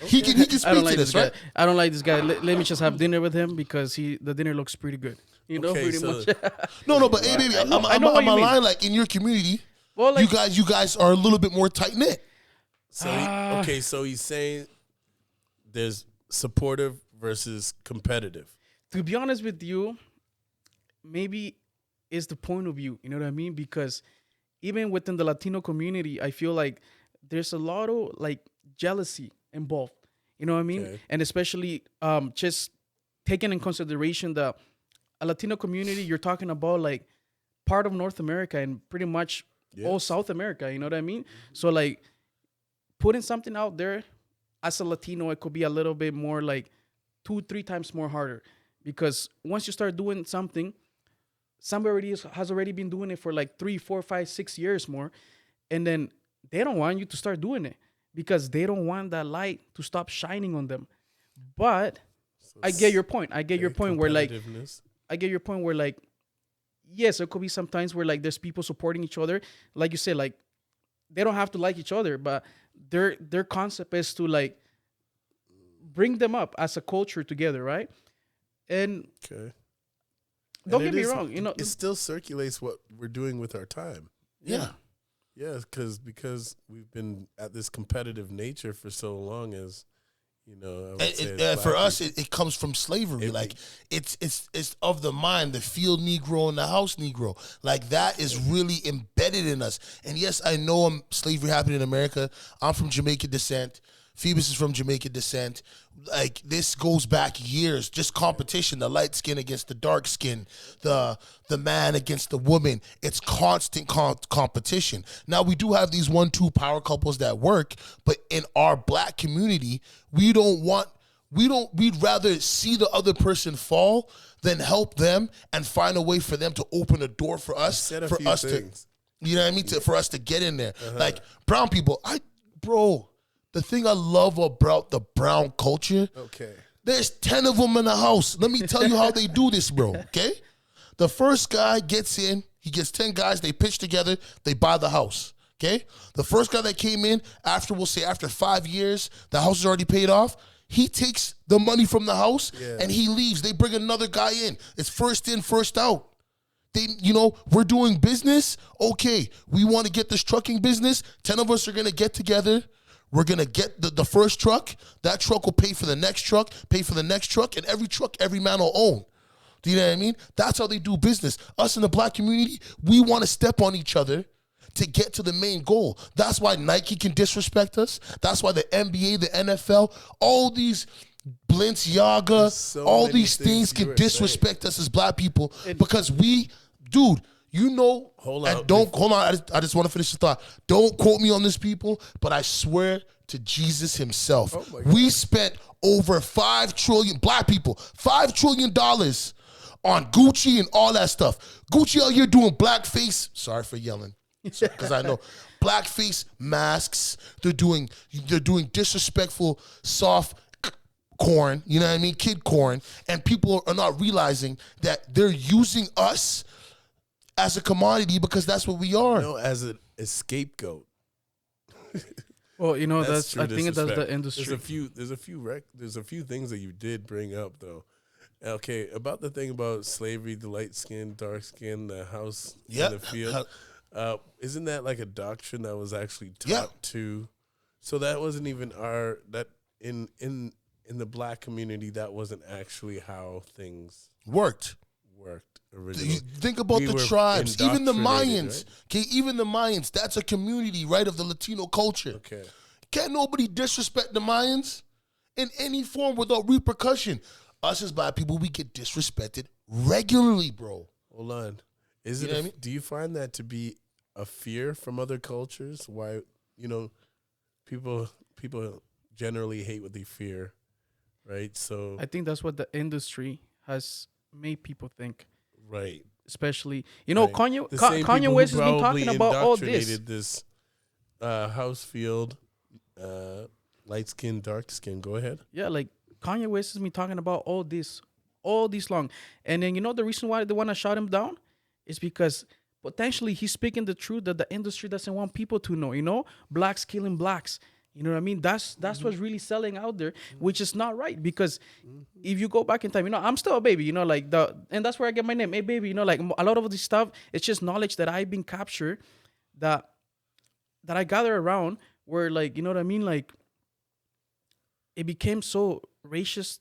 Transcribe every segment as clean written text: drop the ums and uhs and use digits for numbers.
He can speak to this, right? I don't like this guy. Let me just have dinner with him because the dinner looks pretty good. Pretty much. No, but hey, baby, I'm lying. Like in your community, well, like, you guys are a little bit more tight knit. So so he's saying there's supportive versus competitive. To be honest with you, maybe it's the point of view. You know what I mean? Because even within the Latino community, I feel like there's a lot of like jealousy involved. You know what I mean? Okay. And especially just taking in consideration the a Latino community, you're talking about like part of North America and pretty much all South America. You know what I mean? So like putting something out there as a Latino, it could be a little bit more like 2-3 times more harder, because once you start doing something, somebody has already been doing it for like 3, 4, 5, 6 years more, and then they don't want you to start doing it because they don't want that light to stop shining on them. But I get your point. I get your point where like yes, there could be some times where like there's people supporting each other. Like you said, like they don't have to like each other, but their concept is to like bring them up as a culture together, right? And don't get me wrong, it still circulates what we're doing with our time. Yeah. Yeah, because we've been at this competitive nature for so long, as for us, it comes from slavery. It's of the mind, the field Negro and the house Negro. Like that is really embedded in us. And yes, I know slavery happened in America. I'm from Jamaican descent. Phoebus is from Jamaican descent. Like this goes back years, just competition, the light skin against the dark skin, the man against the woman. It's constant competition. Now we do have these 1-2 power couples that work, but in our black community, we'd rather see the other person fall than help them and find a way for them to open a door for us, for us things. You know what I mean? For us to get in there. Like brown people, the thing I love about the brown culture, there's 10 of them in the house. Let me tell you how they do this, bro, okay? The first guy gets in, he gets 10 guys, they pitch together, they buy the house, okay? The first guy that came in, after 5 years, the house is already paid off, he takes the money from the house and he leaves. They bring another guy in. It's first in, first out. We're doing business. Okay, we want to get this trucking business. 10 of us are going to get together. We're going to get the first truck. That truck will pay for the next truck, and every truck, every man will own. Do you know what I mean? That's how they do business. Us in the black community, we want to step on each other to get to the main goal. That's why Nike can disrespect us. That's why the NBA, the NFL, all these Balenciaga, all these things can disrespect us as black people because hold on. I just want to finish the thought. Don't quote me on this, people, but I swear to Jesus himself, we spent over $5 trillion, black people, $5 trillion on Gucci and all that stuff. Gucci out here doing blackface. Sorry for yelling, because I know blackface masks. They're doing disrespectful soft corn. You know what I mean? Kid corn, and people are not realizing that they're using us as a commodity because that's what we are. As a scapegoat. Well, that's I think that's the industry. There's a few things that you did bring up though. Okay, about the thing about slavery, the light skin, dark skin, the house in the field. Isn't that like a doctrine that was actually taught to? So that wasn't even in the black community, that wasn't actually how things worked originally. Think about the tribes, even the Mayans. Right? Okay, even the Mayans, that's a community, right, of the Latino culture. Okay. Can't nobody disrespect the Mayans in any form without repercussion. Us as black people, we get disrespected regularly, bro. Hold on. Do you find that to be a fear from other cultures? Why, people generally hate what they fear, right? So I think that's what the industry has made people think. Right. Especially, Kanye West has been talking about all this house field, light skin, dark skin. Go ahead. Yeah, like Kanye West has been talking about all this long. And then, the reason why they want to shut him down is because potentially he's speaking the truth that the industry doesn't want people to know, blacks killing blacks, You know what I mean? That's what's really selling out there, which is not right. Because if you go back in time, you know, I'm still a baby, you know, like and that's where I get my name, hey baby, you know, like a lot of this stuff, it's just knowledge that I've been captured, that I gather around, where, like, you know what I mean, like it became so racist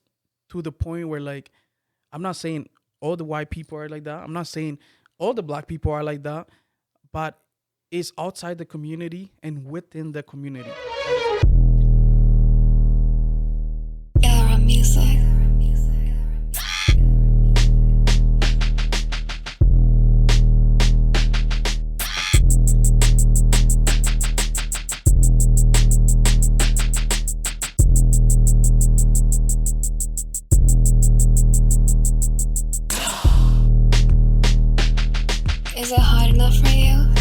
to the point where, like, I'm not saying all the white people are like that, I'm not saying all the black people are like that, but it's outside the community and within the community. Era music. Is it hard enough for you?